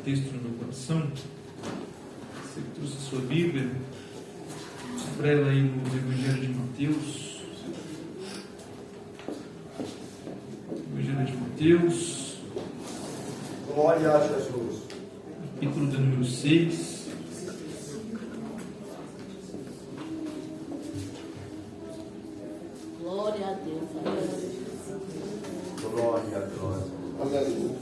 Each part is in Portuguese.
texto no meu coração. Você que trouxe a sua Bíblia, abra ela aí no Evangelho de Mateus. Evangelho de Mateus. Glória a Jesus. Capítulo de número 6. Glória a Deus. Glória a Deus. Aleluia.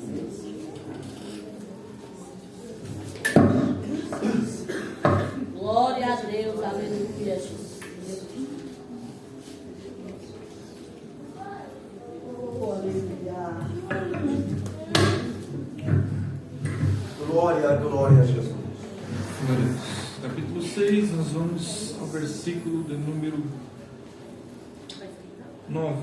Glória a Deus. Aleluia, Jesus. Glória a Jesus. Glória a Deus. Capítulo 6, nós vamos ao versículo de número 9.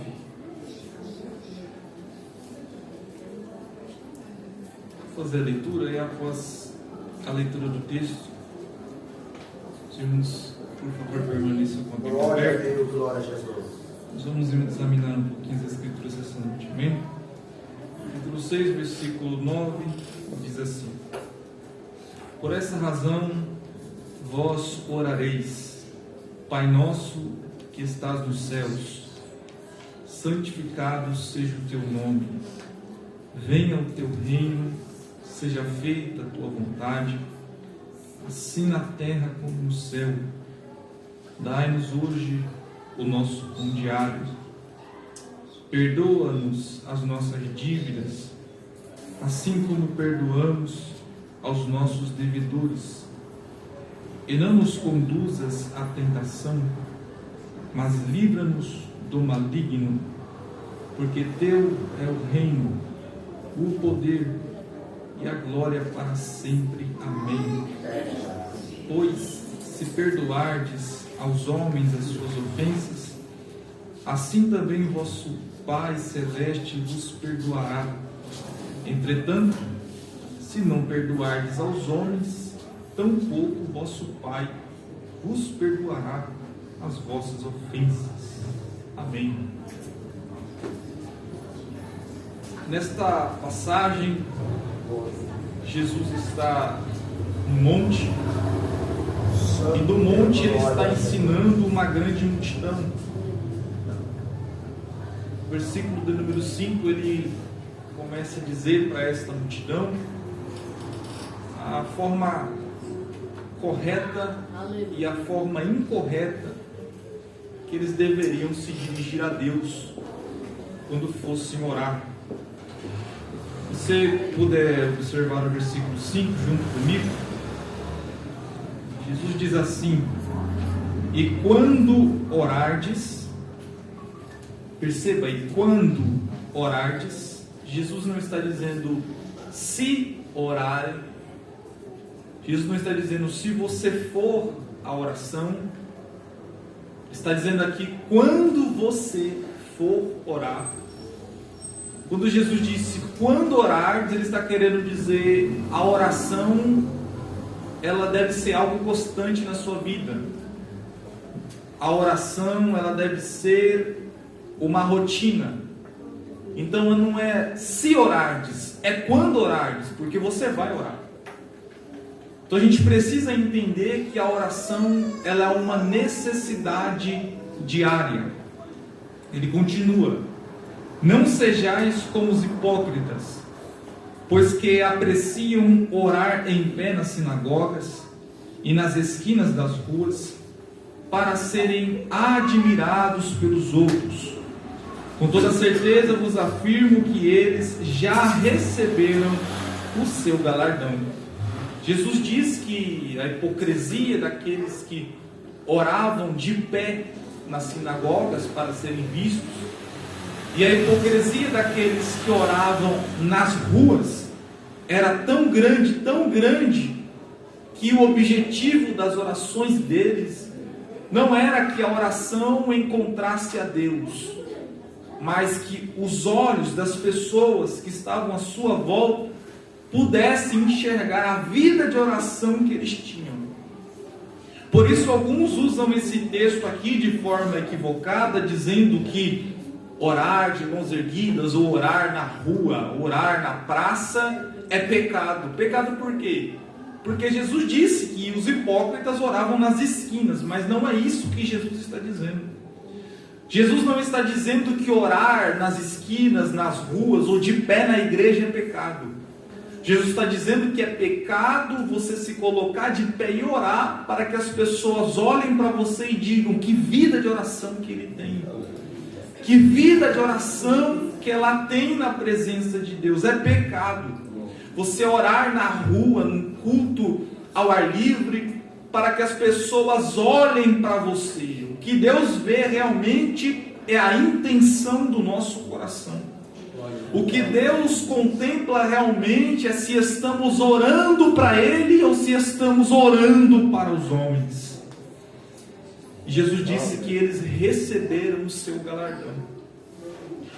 Vou fazer a leitura e após a leitura do texto, os irmãos, por favor, permaneçam com a Bíblia Glória a aberta. Deus, glória a Jesus. Nós vamos examinar um pouquinho as Escrituras essa noite, amém? Capítulo 6, versículo 9, diz assim: Por essa razão vós orareis, Pai nosso que estás nos céus, santificado seja o teu nome, venha o teu reino, seja feita a tua vontade, assim na terra como no céu. Dai-nos hoje o nosso pão diário. Perdoa-nos as nossas dívidas, assim como perdoamos aos nossos devedores. E não nos conduzas à tentação, mas livra-nos do maligno, porque teu é o reino, o poder e a glória para sempre. Amém. Pois, se perdoardes aos homens as suas ofensas, assim também o vosso Pai Celeste vos perdoará. Entretanto, se não perdoardes aos homens, tampouco o vosso Pai vos perdoará as vossas ofensas. Amém. Nesta passagem, Jesus está no monte, e do monte ele está ensinando uma grande multidão. No versículo de número 5, ele começa a dizer para esta multidão a forma correta e a forma incorreta que eles deveriam se dirigir a Deus quando fossem orar. Se você puder observar o versículo 5 junto comigo, Jesus diz assim: e quando orardes, perceba aí, quando orardes, Jesus não está dizendo se orarem, Jesus não está dizendo se você for à oração, está dizendo aqui quando você for orar. Quando Jesus disse quando orardes, ele está querendo dizer a oração, ela deve ser algo constante na sua vida. A oração, ela deve ser uma rotina. Então não é se orardes, é quando orardes, porque você vai orar. Então a gente precisa entender que a oração, ela é uma necessidade diária. Ele continua: não sejais como os hipócritas, pois que apreciam orar em pé nas sinagogas e nas esquinas das ruas, para serem admirados pelos outros. Com toda certeza vos afirmo que eles já receberam o seu galardão. Jesus diz que a hipocrisia daqueles que oravam de pé nas sinagogas para serem vistos, e a hipocrisia daqueles que oravam nas ruas era tão grande, que o objetivo das orações deles não era que a oração encontrasse a Deus, mas que os olhos das pessoas que estavam à sua volta pudessem enxergar a vida de oração que eles tinham. Por isso alguns usam esse texto aqui de forma equivocada, dizendo que orar de mãos erguidas, ou orar na rua, orar na praça, é pecado. Pecado por quê? Porque Jesus disse que os hipócritas oravam nas esquinas, mas não é isso que Jesus está dizendo. Jesus não está dizendo que orar nas esquinas, nas ruas ou de pé na igreja é pecado. Jesus está dizendo que é pecado você se colocar de pé e orar para que as pessoas olhem para você e digam que vida de oração que ele tem. Que vida de oração que ela tem na presença de Deus. É pecado você orar na rua, num culto ao ar livre, para que as pessoas olhem para você. O que Deus vê realmente é a intenção do nosso coração. O que Deus contempla realmente é se estamos orando para Ele ou se estamos orando para os homens. E Jesus disse que eles receberam o seu galardão.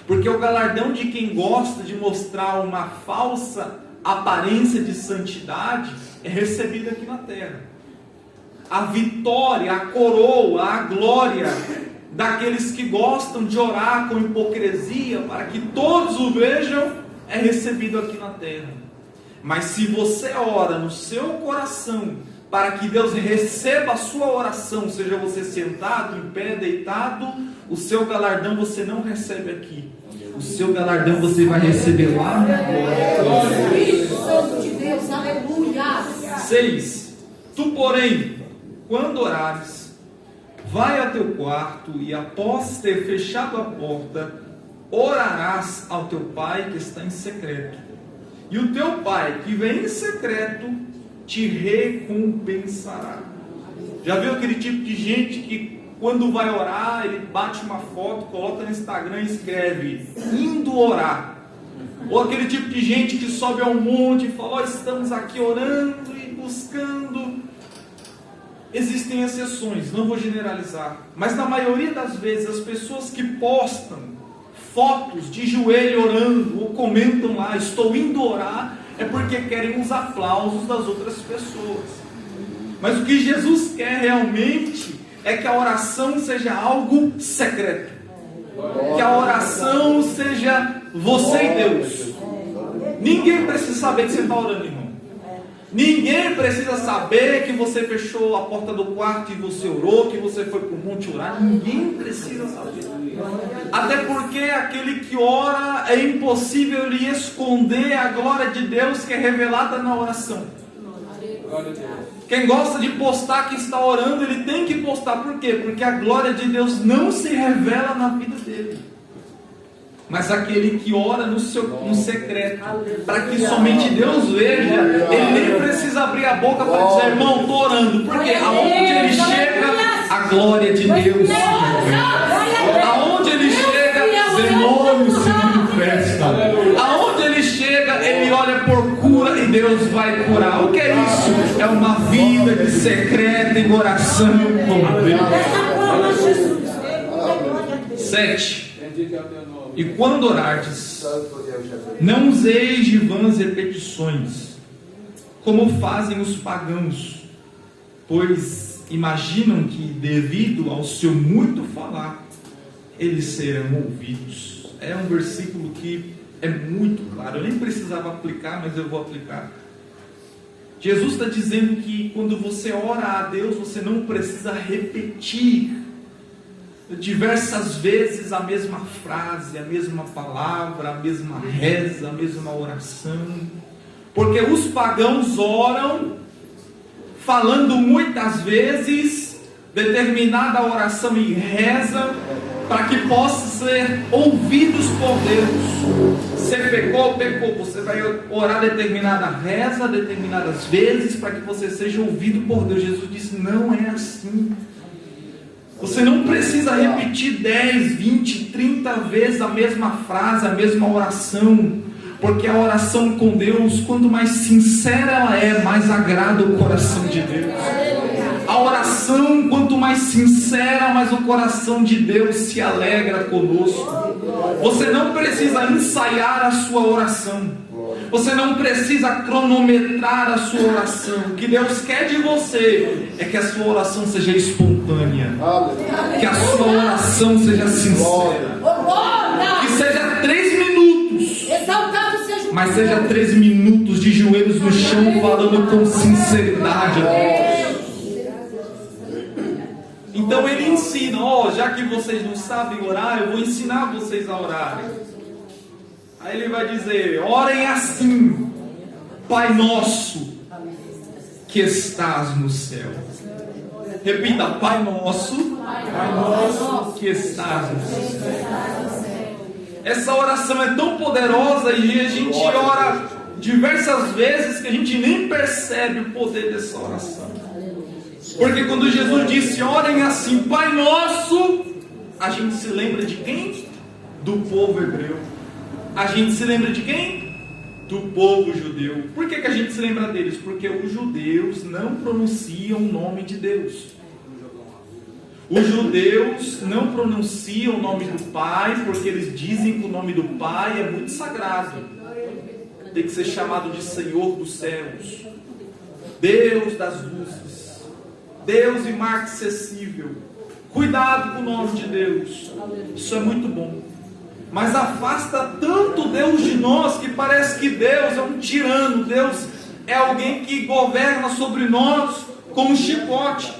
Porque o galardão de quem gosta de mostrar uma falsa aparência de santidade é recebido aqui na terra. A vitória, a coroa, a glória daqueles que gostam de orar com hipocrisia para que todos o vejam é recebido aqui na terra. Mas se você ora no seu coração para que Deus receba a sua oração, seja você sentado, em pé, deitado, o seu galardão você não recebe aqui. O seu galardão você vai receber lá na glória. Espírito Santo de Deus, aleluia. 6. Tu, porém, quando orares, vai ao teu quarto e após ter fechado a porta, orarás ao teu pai que está em secreto. E o teu pai que vem em secreto te recompensará. Já viu aquele tipo de gente que quando vai orar, ele bate uma foto, coloca no Instagram e escreve, indo orar. Ou aquele tipo de gente que sobe ao monte e fala, estamos aqui orando e buscando. Existem exceções, não vou generalizar, mas na maioria das vezes as pessoas que postam fotos de joelho orando ou comentam lá, estou indo orar, é porque querem os aplausos das outras pessoas. Mas o que Jesus quer realmente é que a oração seja algo secreto, que a oração seja você e Deus. Ninguém precisa saber que você está orando, irmão. Ninguém precisa saber que você fechou a porta do quarto e você orou, que você foi para o monte orar. Ninguém precisa saber. Até porque aquele que ora, é impossível ele esconder a glória de Deus que é revelada na oração. Quem gosta de postar que está orando, ele tem que postar. Por quê? Porque a glória de Deus não se revela na vida dele. Mas aquele que ora no secreto, para que somente Deus veja, ele nem precisa abrir a boca para dizer, irmão, estou orando. Porque aonde ele chega, a glória de Deus se revela. Aonde ele chega, demônios se manifestam. Aonde ele chega, ele olha por cura e Deus vai curar. O que é isso? É uma vida de secreto em oração com Deus. 7. E quando orardes, não useis de vãs repetições, como fazem os pagãos, pois imaginam que, devido ao seu muito falar, eles serão ouvidos. É um versículo que é muito claro, eu nem precisava aplicar, mas eu vou aplicar. Jesus está dizendo que quando você ora a Deus, você não precisa repetir diversas vezes a mesma frase, a mesma palavra, a mesma reza, a mesma oração, porque os pagãos oram falando muitas vezes determinada oração e reza para que possa ser ouvidos por Deus. Você pecou, você vai orar determinada reza, determinadas vezes para que você seja ouvido por Deus. Jesus disse, não é assim. Você não precisa repetir 10, 20, 30 vezes a mesma frase, a mesma oração, porque a oração com Deus, quanto mais sincera ela é, mais agrada o coração de Deus. A oração, quanto mais sincera, mais o coração de Deus se alegra conosco. Você não precisa ensaiar a sua oração. Você não precisa cronometrar a sua oração. O que Deus quer de você é que a sua oração seja espontânea, que a sua oração seja sincera, que seja 3 minutos. Exaltado seja mas seja 13 minutos de joelhos no chão, falando com sinceridade a Deus. Então ele ensina, já que vocês não sabem orar, eu vou ensinar vocês a orarem. Aí ele vai dizer, orem assim: Pai nosso que estás no céu. Repita, Pai nosso que estás no céu. Essa oração é tão poderosa e a gente ora diversas vezes que a gente nem percebe o poder dessa oração. Porque quando Jesus disse, orem assim, Pai nosso, a gente se lembra de quem? Do povo hebreu. A gente se lembra de quem? Do povo judeu. Por que a gente se lembra deles? Porque os judeus não pronunciam o nome de Deus. Os judeus não pronunciam o nome do Pai, porque eles dizem que o nome do Pai é muito sagrado. Tem que ser chamado de Senhor dos céus, Deus das luzes, Deus inacessível. Cuidado com o nome de Deus. Isso é muito bom. Mas afasta tanto Deus de nós que parece que Deus é um tirano. Deus é alguém que governa sobre nós com um chicote.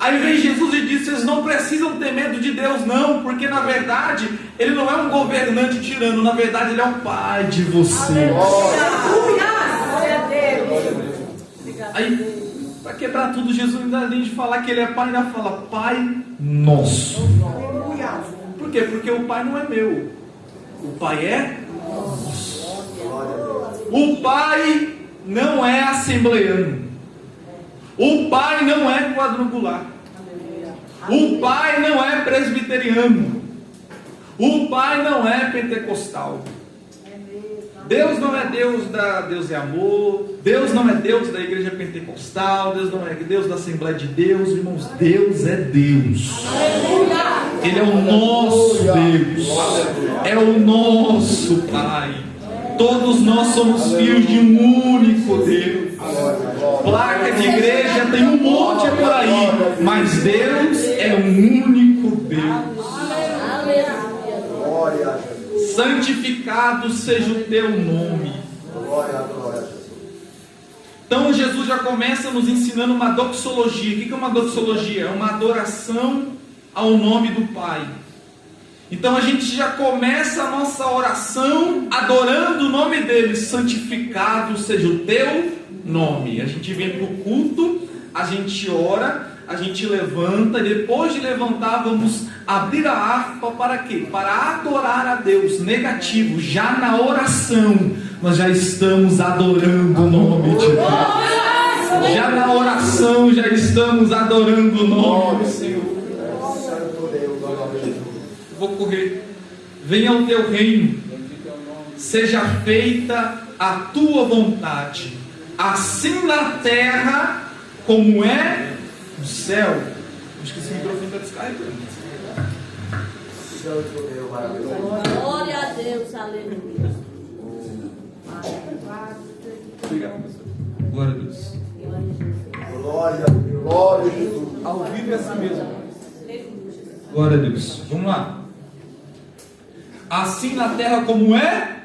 Aí vem Jesus e diz, vocês não precisam ter medo de Deus não, porque na verdade Ele não é um governante tirano, na verdade Ele é o Pai de vocês. Aí, para quebrar tudo, Jesus ainda, além de falar que Ele é Pai, ainda fala Pai nosso. Por quê? Porque o Pai não é meu, o Pai é nosso. O Pai não é assembleano, o Pai não é quadrangular, o Pai não é presbiteriano, o Pai não é pentecostal. Deus não é Deus da Deus é amor, Deus não é Deus da igreja pentecostal, Deus não é Deus da Assembleia de Deus, irmãos, Deus é Deus. Ele é o nosso Deus, é o nosso Pai. Todos nós somos filhos de um único Deus. Placa de igreja tem um monte por aí, mas Deus é um único Deus. Santificado seja o teu nome. Então Jesus já começa nos ensinando uma doxologia. O que é uma doxologia? É uma adoração ao nome do Pai. Então a gente já começa a nossa oração adorando o nome dele. Santificado seja o teu nome. A gente vem para o culto, a gente ora, a gente levanta, e depois de levantar vamos abrir a harpa para quê? Para adorar a Deus. Negativo, já na oração nós já estamos adorando o nome de Deus. Já na oração já estamos adorando o nome do Senhor. Vou correr. Venha o teu reino, seja feita a tua vontade, assim na terra como é no céu. Acho que esse microfone está descarregando. Glória a Deus, aleluia. Obrigado, pastor. Glória a Deus. Glória a Jesus. Ao vivo é assim mesmo. Glória a Deus. Vamos lá. Assim na terra como é?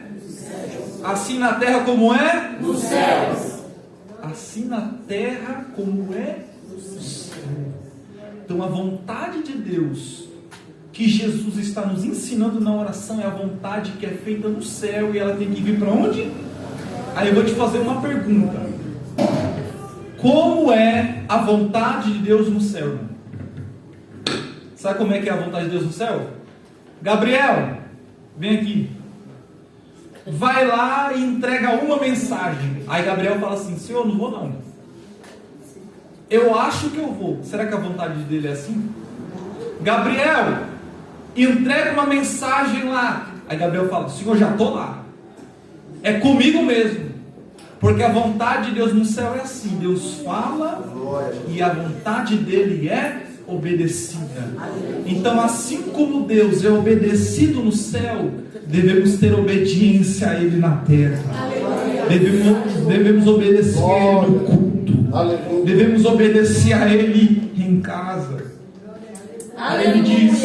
Assim na terra como é? Nos céus. Assim na terra como é? No céu. Então a vontade de Deus que Jesus está nos ensinando na oração é a vontade que é feita no céu, e ela tem que vir para onde? Aí eu vou te fazer uma pergunta. Como é a vontade de Deus no céu? Sabe como é que é a vontade de Deus no céu? Gabriel, vem aqui. Vai lá e entrega uma mensagem. Aí Gabriel fala assim, Senhor, não vou não. Eu acho que eu vou. Será que a vontade dele é assim? Gabriel, entrega uma mensagem lá. Aí Gabriel fala, Senhor, já estou lá. É comigo mesmo. Porque a vontade de Deus no céu é assim. Deus fala e a vontade dele é obedecida. Então, assim como Deus é obedecido no céu, devemos ter obediência a Ele na terra. Devemos obedecer a Ele no culto. Devemos obedecer a Ele em casa. Aí Ele diz,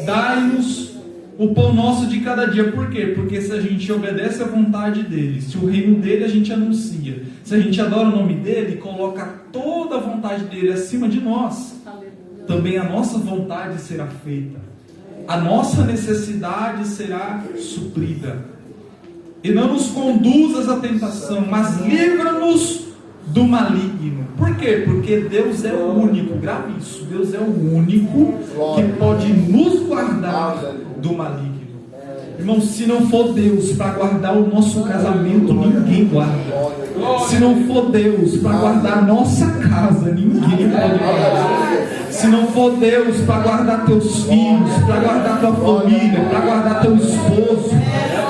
dai-nos o pão nosso de cada dia. Por quê? Porque se a gente obedece à vontade dele, se o reino dele a gente anuncia, se a gente adora o nome dele, coloca toda a vontade dele acima de nós, também a nossa vontade será feita, a nossa necessidade será suprida. E não nos conduzas à tentação, mas livra-nos do maligno. Por quê? Porque Deus é o único, grave isso, Deus é o único que pode nos guardar do maligno. Irmão, se não for Deus para guardar o nosso casamento, ninguém guarda. Se não for Deus para guardar a nossa casa, ninguém pode guardar. Se não for Deus para guardar teus filhos, para guardar tua família, para guardar teu esposo,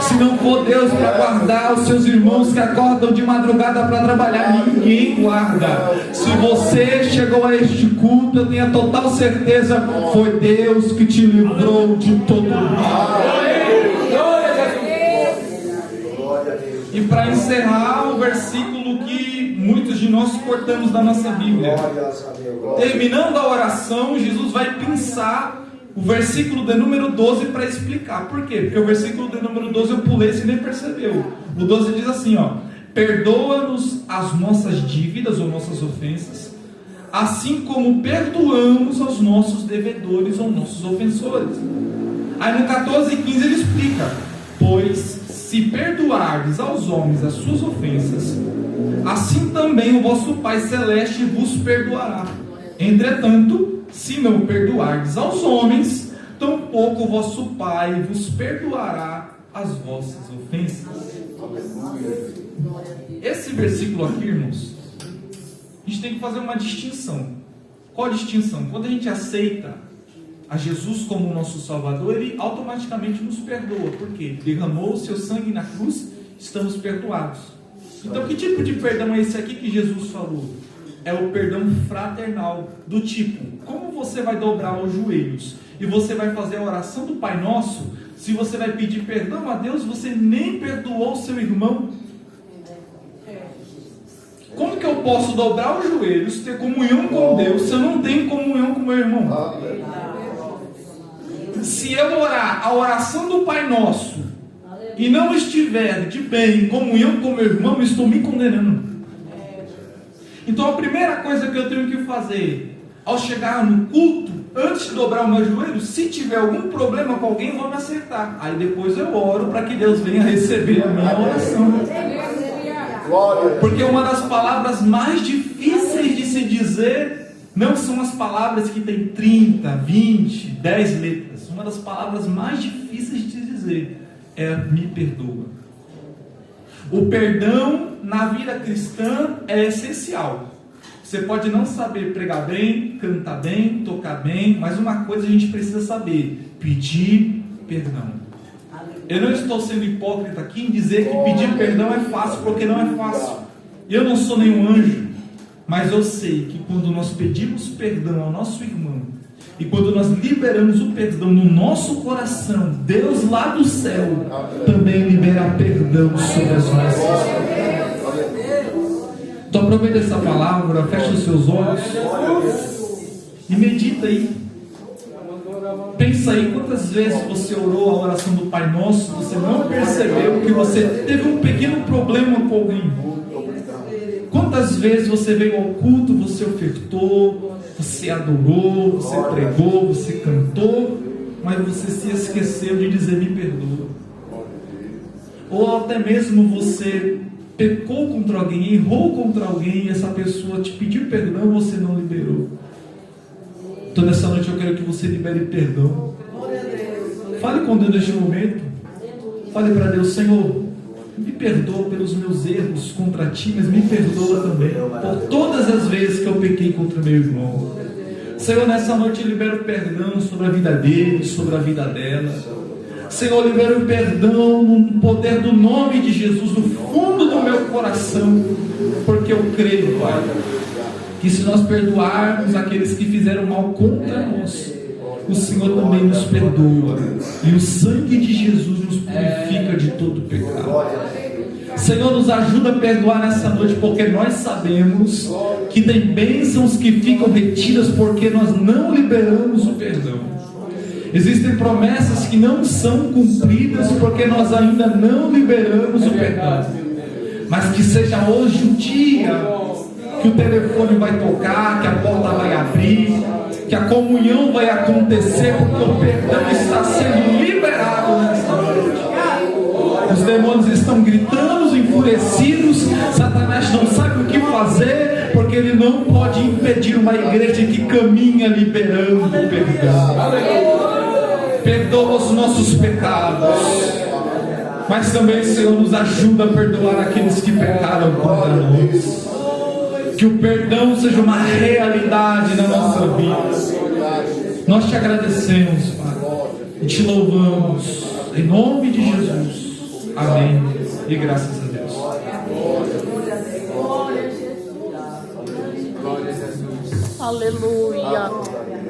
se não for Deus para guardar os seus irmãos que acordam de madrugada para trabalhar, ninguém guarda. Se você chegou a este culto, eu tenho a total certeza, foi Deus que te livrou de todo mal. E para encerrar, o versículo que muitos de nós cortamos da nossa Bíblia. Terminando a oração, Jesus vai pensar o versículo de número 12 para explicar. Por quê? Porque o versículo de número 12 eu pulei, você nem percebeu. O 12 diz assim, ó: perdoa-nos as nossas dívidas ou nossas ofensas, assim como perdoamos aos nossos devedores ou nossos ofensores. Aí no 14 e 15 ele explica: pois se perdoardes aos homens as suas ofensas, assim também o vosso Pai Celeste vos perdoará. Entretanto, se não perdoardes aos homens, tampouco o vosso Pai vos perdoará as vossas ofensas. Esse versículo aqui, irmãos, a gente tem que fazer uma distinção. Qual a distinção? Quando a gente aceita a Jesus como nosso Salvador, Ele automaticamente nos perdoa. Por quê? Derramou o seu sangue na cruz, estamos perdoados. Então, que tipo de perdão é esse aqui que Jesus falou? É o perdão fraternal, do tipo, como você vai dobrar os joelhos e você vai fazer a oração do Pai Nosso, se você vai pedir perdão a Deus, você nem perdoou o seu irmão. Como que eu posso dobrar os joelhos, ter comunhão com Deus, se eu não tenho comunhão com meu irmão? Se eu orar a oração do Pai Nosso e não estiver de bem em comunhão com meu irmão, estou me condenando. Então a primeira coisa que eu tenho que fazer ao chegar no culto, antes de dobrar o meu joelho, se tiver algum problema com alguém, eu vou me acertar. Aí depois eu oro para que Deus venha receber a minha oração. Porque uma das palavras mais difíceis de se dizer não são as palavras que tem 30, 20, 10 letras. Uma das palavras mais difíceis de dizer é me perdoa. O perdão na vida cristã é essencial. Você pode não saber pregar bem, cantar bem, tocar bem, mas uma coisa a gente precisa saber: pedir perdão. Eu não estou sendo hipócrita aqui em dizer que pedir perdão é fácil, porque não é fácil. Eu não sou nenhum anjo, mas eu sei que quando nós pedimos perdão ao nosso irmão, e quando nós liberamos o perdão no nosso coração, Deus lá do céu também libera perdão sobre as nossas vidas. Então aproveita essa palavra, fecha os seus olhos e medita aí. Pensa aí quantas vezes você orou a oração do Pai Nosso, você não percebeu que você teve um pequeno problema com alguém. Quantas vezes você veio ao culto, você ofertou, você adorou, você pregou, você cantou, mas você se esqueceu de dizer me perdoa. Ou até mesmo você pecou contra alguém, errou contra alguém, e essa pessoa te pediu perdão, você não liberou. Então nessa noite eu quero que você libere perdão. Fale com Deus neste momento. Fale para Deus: Senhor, me perdoa pelos meus erros contra ti, mas me perdoa também por todas as vezes que eu pequei contra meu irmão. Senhor, nessa noite eu libero perdão sobre a vida dele, sobre a vida dela. Senhor, libero perdão no poder do nome de Jesus, no fundo do meu coração, porque eu creio, Pai, que se nós perdoarmos aqueles que fizeram mal contra nós, o Senhor também nos perdoa, e o sangue de Jesus nos purifica de todo pecado. Senhor, nos ajuda a perdoar nessa noite, porque nós sabemos que tem bênçãos que ficam retidas porque nós não liberamos o perdão. Existem promessas que não são cumpridas porque nós ainda não liberamos o perdão. Mas que seja hoje o dia que o telefone vai tocar, que a porta vai abrir, que a comunhão vai acontecer, porque o perdão está sendo liberado nesta noite. Os demônios estão gritando, enfurecidos. Satanás não sabe o que fazer, porque ele não pode impedir uma igreja que caminha liberando o perdão. Perdoa os nossos pecados, mas também, Senhor, nos ajuda a perdoar aqueles que pecaram contra nós. Que o perdão seja uma realidade na nossa vida. Nós te agradecemos, Pai, e te louvamos em nome de Jesus. Amém. E graças a Deus. Aleluia.